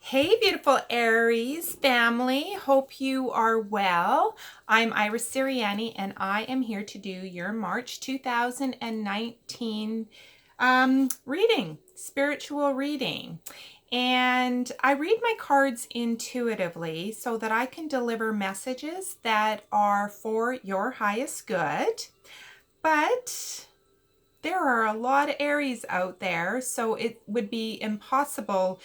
Hey, beautiful Aries family. Hope you are well. I'm Iris Siriani, and I am here to do your March 2019 reading, spiritual reading. And I read my cards intuitively so that I can deliver messages that are for your highest good. But there are a lot of Aries out there, so it would be impossible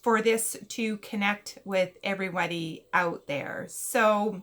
for this to connect with everybody out there. So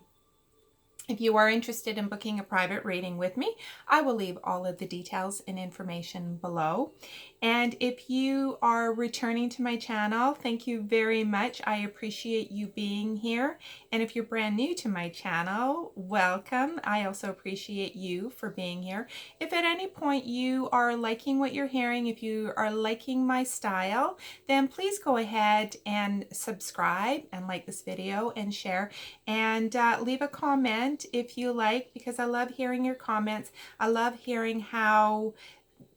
if you are interested in booking a private reading with me, I will leave all of the details and information below. And if you are returning to my channel, thank you very much. I appreciate you being here. And if you're brand new to my channel, welcome. I also appreciate you for being here. If at any point you are liking what you're hearing, if you are liking my style, then please go ahead and subscribe and like this video and share, and leave a comment if you like, because I love hearing your comments. I love hearing how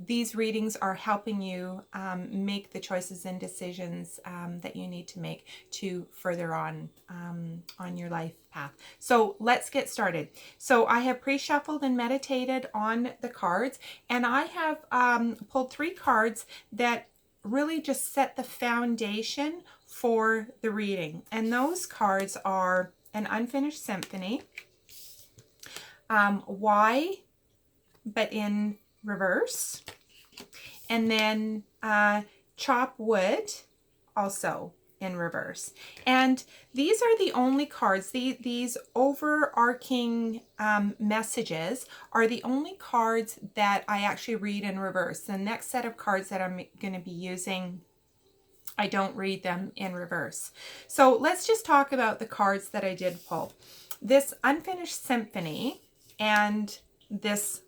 these readings are helping you make the choices and decisions that you need to make to further on your life path. So let's get started. So I have pre-shuffled and meditated on the cards, and I have pulled 3 cards that really just set the foundation for the reading. And those cards are an unfinished symphony, Y, but in reverse, and then chop wood, also in reverse. And these are the only cards, these overarching messages are the only cards that I actually read in reverse. The next set of cards that I'm going to be using, I don't read them in reverse. So let's just talk about the cards that I did pull. This unfinished symphony and this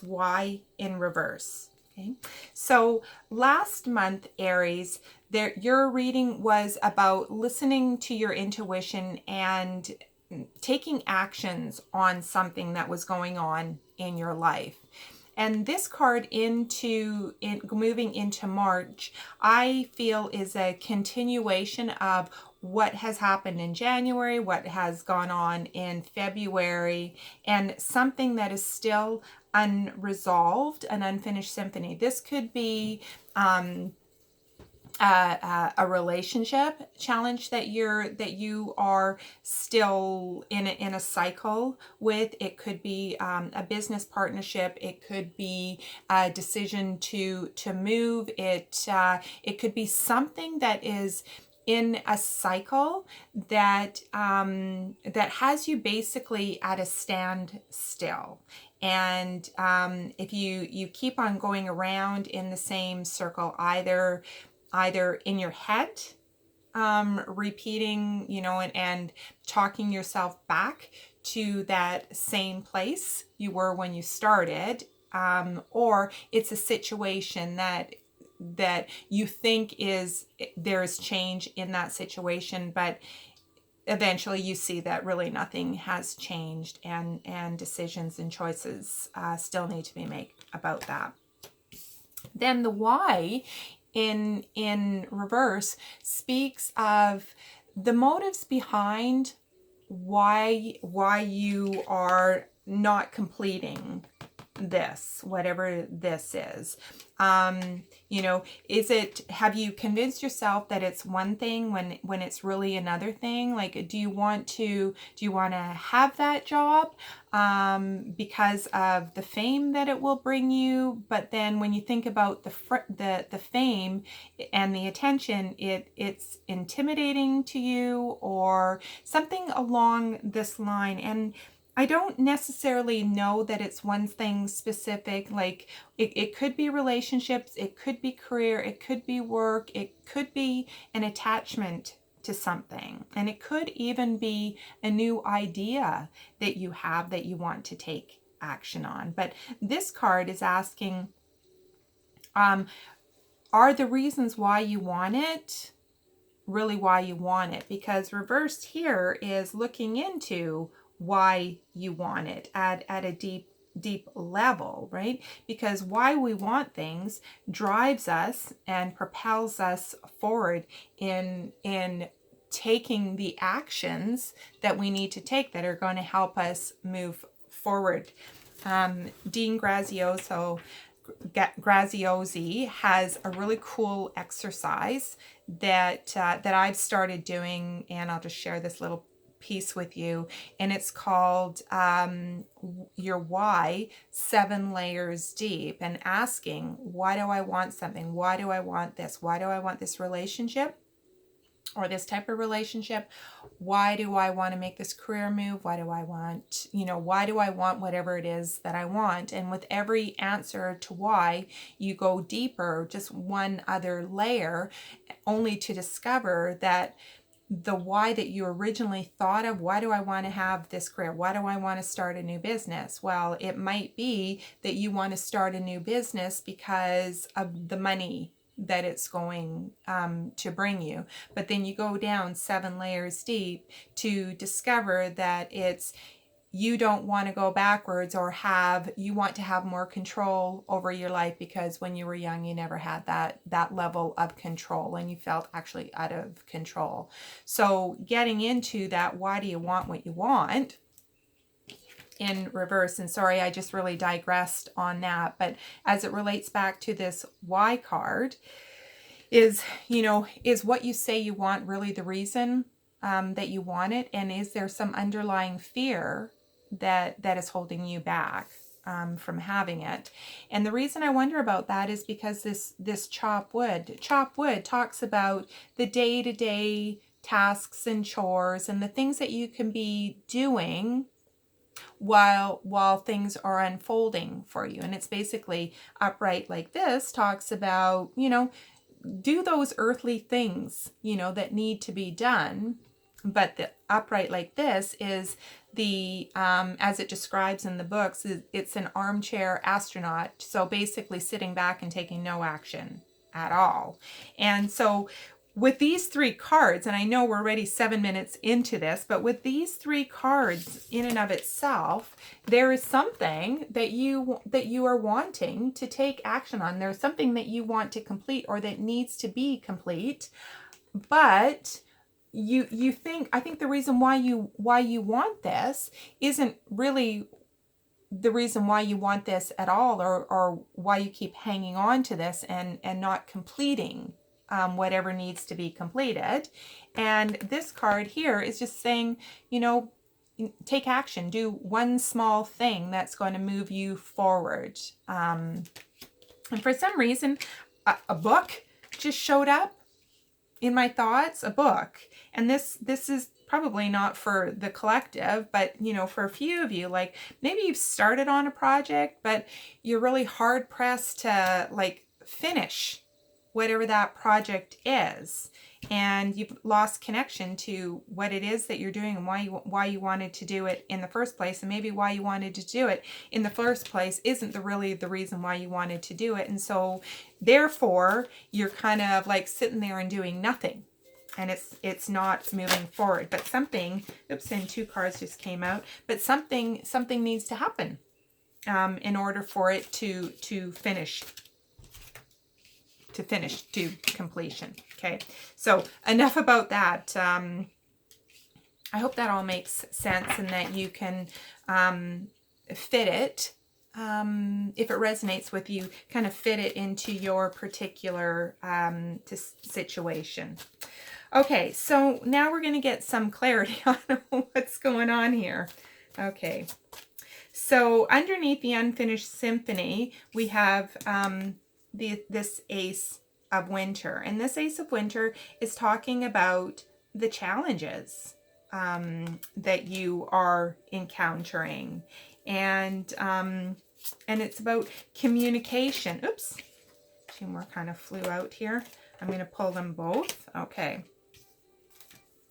Y in reverse. Okay. So last month, Aries, your reading was about listening to your intuition and taking actions on something that was going on in your life. And this card moving into March, I feel is a continuation of what has happened in January, what has gone on in February, and something that is still unresolved, an unfinished symphony. This could be a relationship challenge that you are still in a cycle with. It could be a business partnership. It could be a decision to move. It could be something that is in a cycle that that has you basically at a standstill. And if you keep on going around in the same circle, either in your head, repeating, and talking yourself back to that same place you were when you started, or it's a situation that you think there is change in that situation, but eventually you see that really nothing has changed, and decisions and choices still need to be made about that. Then the Y in reverse speaks of the motives behind why you are not completing this, whatever this is. Have you convinced yourself that it's one thing when it's really another thing? Like, do you want to have that job because of the fame that it will bring you? But then when you think about the fame and the attention, it's intimidating to you, or something along this line. And I don't necessarily know that it's one thing specific. Like it could be relationships, it could be career, it could be work, it could be an attachment to something, and it could even be a new idea that you have that you want to take action on. But this card is asking, are the reasons why you want it really why you want it? Because reversed here is looking into why you want it at a deep deep level, right? Because why we want things drives us and propels us forward in taking the actions that we need to take that are going to help us move forward. Dean Graziosi has a really cool exercise that I've started doing, and I'll just share this little piece with you, and it's called your why 7 layers deep, and asking, why do I want something? Why do I want this? Why do I want this relationship or this type of relationship? Why do I want to make this career move? Why do I want, why do I want whatever it is that I want? And with every answer to why, you go deeper, just one other layer, only to discover that the why that you originally thought of, why do I want to have this career? Why do I want to start a new business? Well, it might be that you want to start a new business because of the money that it's going to bring you. But then you go down 7 layers deep to discover that it's you don't want to go backwards, or you want to have more control over your life, because when you were young you never had that level of control and you felt actually out of control. So getting into that, why do you want what you want, in reverse, and sorry I just really digressed on that, but as it relates back to this why card, is what you say you want really the reason that you want it? And is there some underlying fear that is holding you back from having it? And the reason I wonder about that is because this chop wood talks about the day-to-day tasks and chores and the things that you can be doing while things are unfolding for you. And it's basically upright like this talks about, do those earthly things, that need to be done. But the upright like this is the, as it describes in the books, it's an armchair astronaut. So basically sitting back and taking no action at all. And so with these 3 cards, and I know we're already 7 minutes into this, but with these 3 cards in and of itself, there is something that you are wanting to take action on. There's something that you want to complete, or that needs to be complete, but I think the reason why you want this isn't really the reason why you want this at all, or why you keep hanging on to this and not completing whatever needs to be completed. And this card here is just saying, take action, do one small thing that's going to move you forward. And for some reason, a book just showed up in my thoughts, a book. And this is probably not for the collective, but for a few of you, like maybe you've started on a project, but you're really hard pressed to finish whatever that project is, and you've lost connection to what it is that you're doing and why you wanted to do it in the first place. And maybe why you wanted to do it in the first place isn't really the reason why you wanted to do it. And so therefore you're kind of sitting there and doing nothing, and it's not moving forward. But something, oops, and 2 cards just came out, but something needs to happen in order for it to finish to completion. Okay, so enough about that. I hope that all makes sense, and that you can fit it, if it resonates with you, kind of fit it into your particular situation. Okay, so now we're going to get some clarity on what's going on here. Okay, so underneath the unfinished symphony, we have this Ace of Winter. And this Ace of Winter is talking about the challenges that you are encountering. And it's about communication. Oops, 2 more kind of flew out here. I'm going to pull them both. Okay.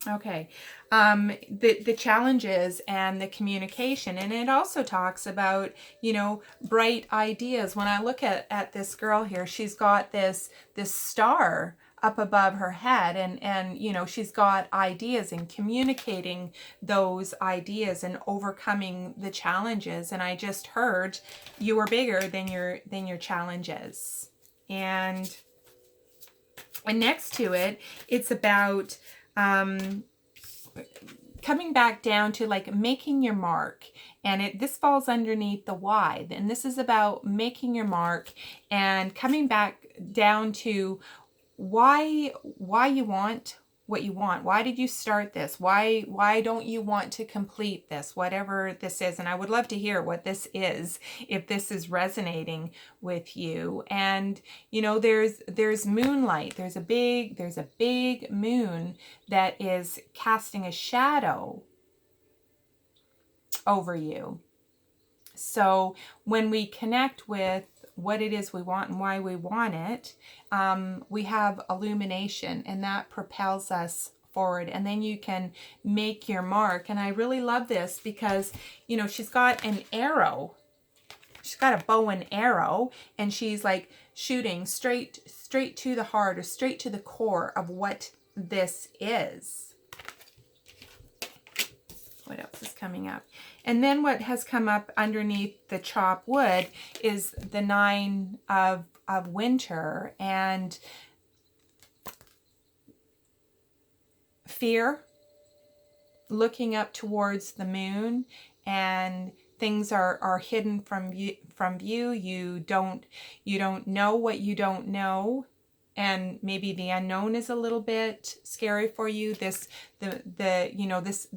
Okay, the challenges and the communication. And it also talks about, bright ideas. When I look at this girl here, she's got this star up above her head, and you know, she's got ideas and communicating those ideas and overcoming the challenges. And I just heard you are bigger than your challenges. And next to it, it's about coming back down to like making your mark. And this falls underneath the why. And this is about making your mark and coming back down to why you want what you want. Why did you start this? Why don't you want to complete this, whatever this is? And I would love to hear what this is, if this is resonating with you. And you know, there's moonlight. There's a big moon that is casting a shadow over you. So when we connect with what it is we want and why we want it, we have illumination, and that propels us forward. And then you can make your mark. And I really love this because, you know, she's got an arrow. She's got a bow and arrow, and she's like shooting straight to the heart, or straight to the core of what this is. What else is coming up? And then what has come up underneath the chop wood is the 9 of winter, and fear, looking up towards the moon, and things are hidden from view. You don't know what you don't know. And maybe the unknown is a little bit scary for you. This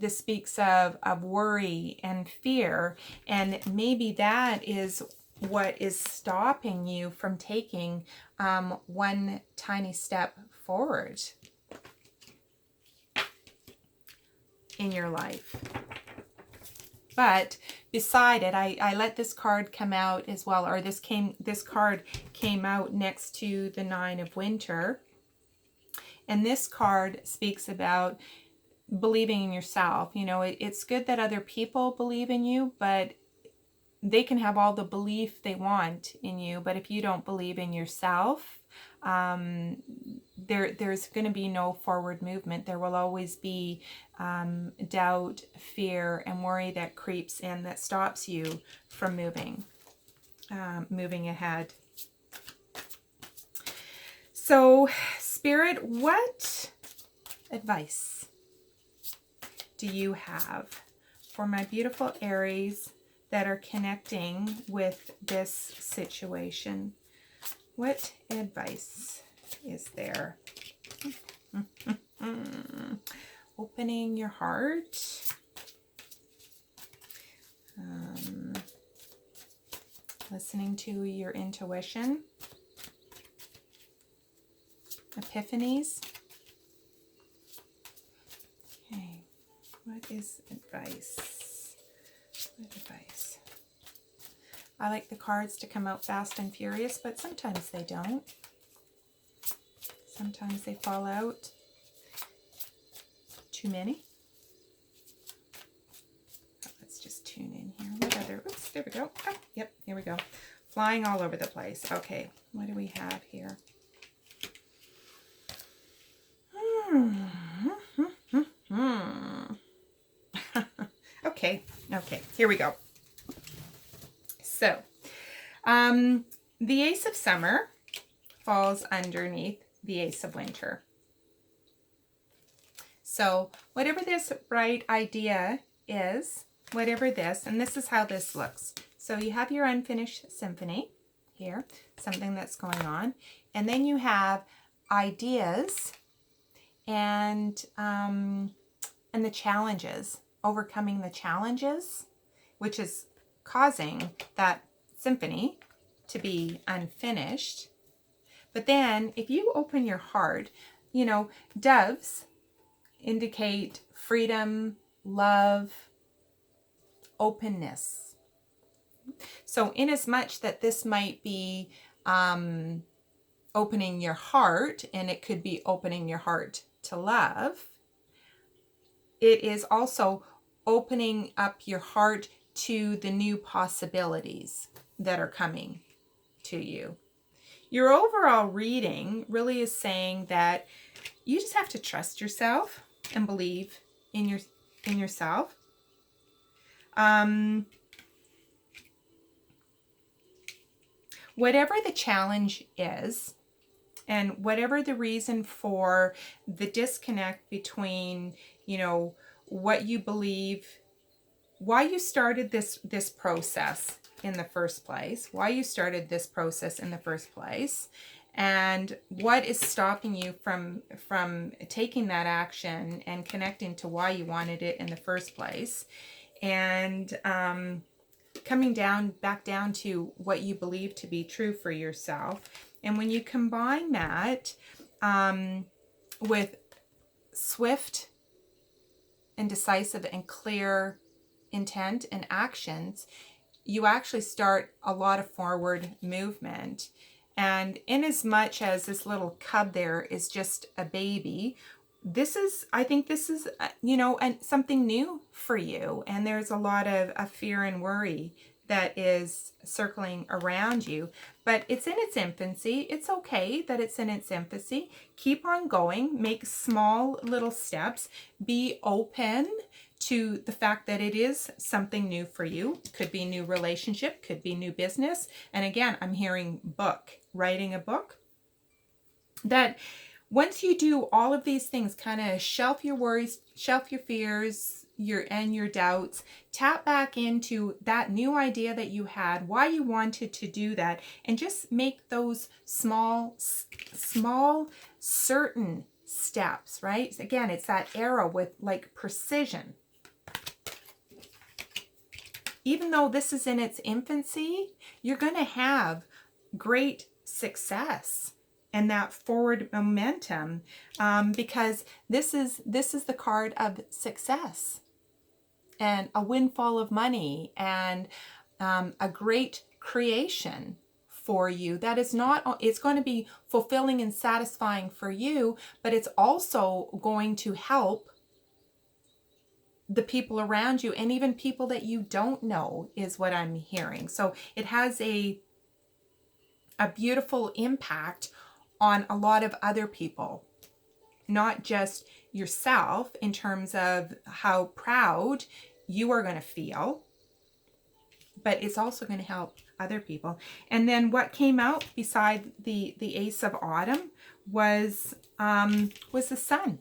speaks of worry and fear, and maybe that is what is stopping you from taking one tiny step forward in your life. But beside it, I let this card come out as well, or this card came out next to the 9 of winter. And this card speaks about believing in yourself. You know, it's good that other people believe in you, but they can have all the belief they want in you. But if you don't believe in yourself, there's going to be no forward movement. There will always be doubt, fear, and worry that creeps in, that stops you from moving ahead. So, Spirit, what advice do you have for my beautiful Aries that are connecting with this situation? What advice is there? Opening your heart. Listening to your intuition. Epiphanies. Okay. What is advice? What advice? I like the cards to come out fast and furious, but sometimes they don't. Sometimes they fall out too many. Let's just tune in here. What other? Oops, there we go. Oh, yep, here we go. Flying all over the place. Okay, what do we have here? Okay, here we go. So, the Ace of Summer falls underneath the Ace of Winter. So, whatever this bright idea is, whatever this, and this is how this looks. So, you have your unfinished symphony here, something that's going on, and then you have ideas and the challenges, overcoming the challenges, which is causing that symphony to be unfinished. But then if you open your heart, you know, doves indicate freedom, love, openness. So inasmuch that this might be opening your heart, and it could be opening your heart to love, it is also opening up your heart to the new possibilities that are coming to you. Your overall reading really is saying that you just have to trust yourself and believe in yourself. Whatever the challenge is, and whatever the reason for the disconnect between, what you believe, why you started this process in the first place, and what is stopping you from taking that action and connecting to why you wanted it in the first place, and coming back down to what you believe to be true for yourself. And when you combine that with swift and decisive and clear intent and actions, you actually start a lot of forward movement. And in as much as this little cub there is just a baby, I think this is, something new for you. And there's a lot of fear and worry that is circling around you, but it's in its infancy. It's okay that it's in its infancy. Keep on going, make small little steps, be open to the fact that it is something new for you. Could be new relationship, could be new business. And again, I'm hearing book, writing a book. That once you do all of these things, kind of shelf your worries, shelf your fears, your doubts, tap back into that new idea that you had, why you wanted to do that, and just make those small, certain steps, right? Again, it's that arrow with like precision. Even though this is in its infancy, you're going to have great success and that forward momentum, because this is the card of success and a windfall of money and a great creation for you. That is not, it's going to be fulfilling and satisfying for you, but it's also going to help the people around you, and even people that you don't know, is what I'm hearing. So it has a beautiful impact on a lot of other people, not just yourself, in terms of how proud you are going to feel, but it's also going to help other people. And then what came out beside the Ace of Autumn was the Sun.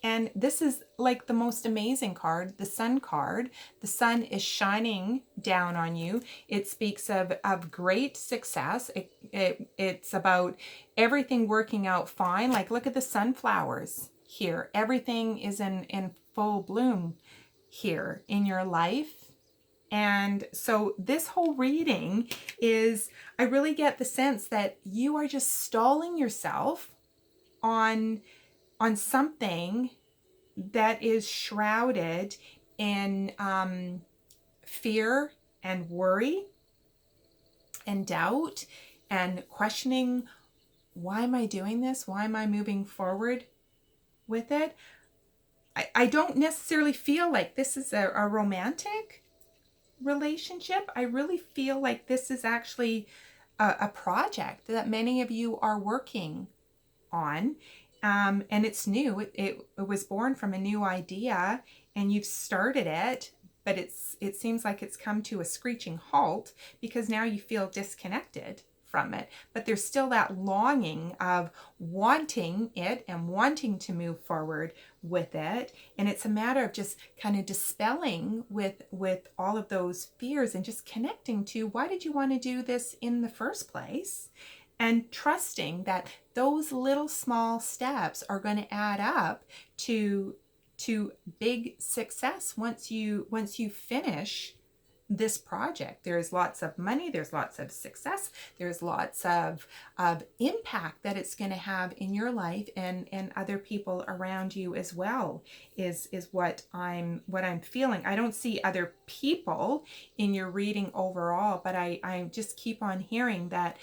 And this is like the most amazing card, the Sun card. The sun is shining down on you. It speaks of great success. It's about everything working out fine. Like, look at the sunflowers here. Everything is in full bloom here in your life. And so this whole reading is, I really get the sense that you are just stalling yourself on something that is shrouded in fear and worry and doubt and questioning, why am I doing this? Why am I moving forward with it? I don't necessarily feel like this is a romantic relationship. I really feel like this is actually a project that many of you are working on. And it's new. It was born from a new idea, and you've started it, but it seems like it's come to a screeching halt because now you feel disconnected from it. But there's still that longing of wanting it and wanting to move forward with it. And it's a matter of just kind of dispelling with all of those fears and just connecting to, why did you want to do this in the first place? And trusting that those little small steps are going to add up to big success once you finish this project. There's lots of money, there's lots of success, there's lots of impact that it's going to have in your life and other people around you as well, is what I'm feeling. I don't see other people in your reading overall, but I just keep on hearing that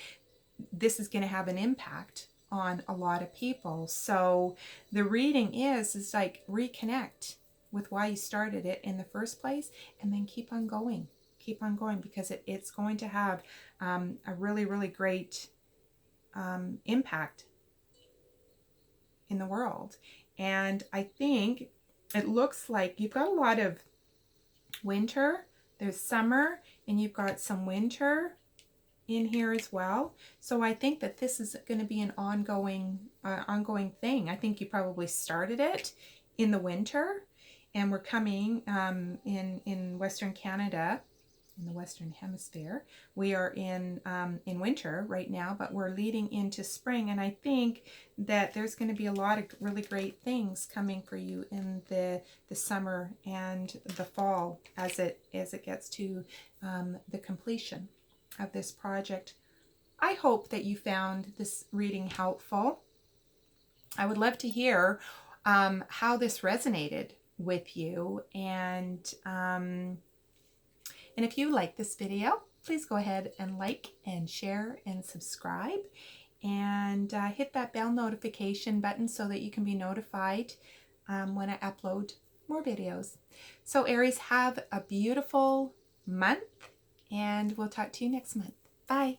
this is going to have an impact on a lot of people. So the reading is like, reconnect with why you started it in the first place, and then keep on going. keep on going, because it's going to have a really, really great impact in the world. And I think it looks like you've got a lot of winter, there's summer, and you've got some winter in here as well. So I think that this is going to be an ongoing thing. I think you probably started it in the winter, and we're coming in Western Canada, in the Western Hemisphere. We are in winter right now, but we're leading into spring, and I think that there's going to be a lot of really great things coming for you in the summer and the fall as it gets to the completion of this project. I hope that you found this reading helpful. I would love to hear how this resonated with you, and if you like this video, please go ahead and like and share and subscribe, and hit that bell notification button so that you can be notified when I upload more videos. So Aries, have a beautiful month, and we'll talk to you next month. Bye.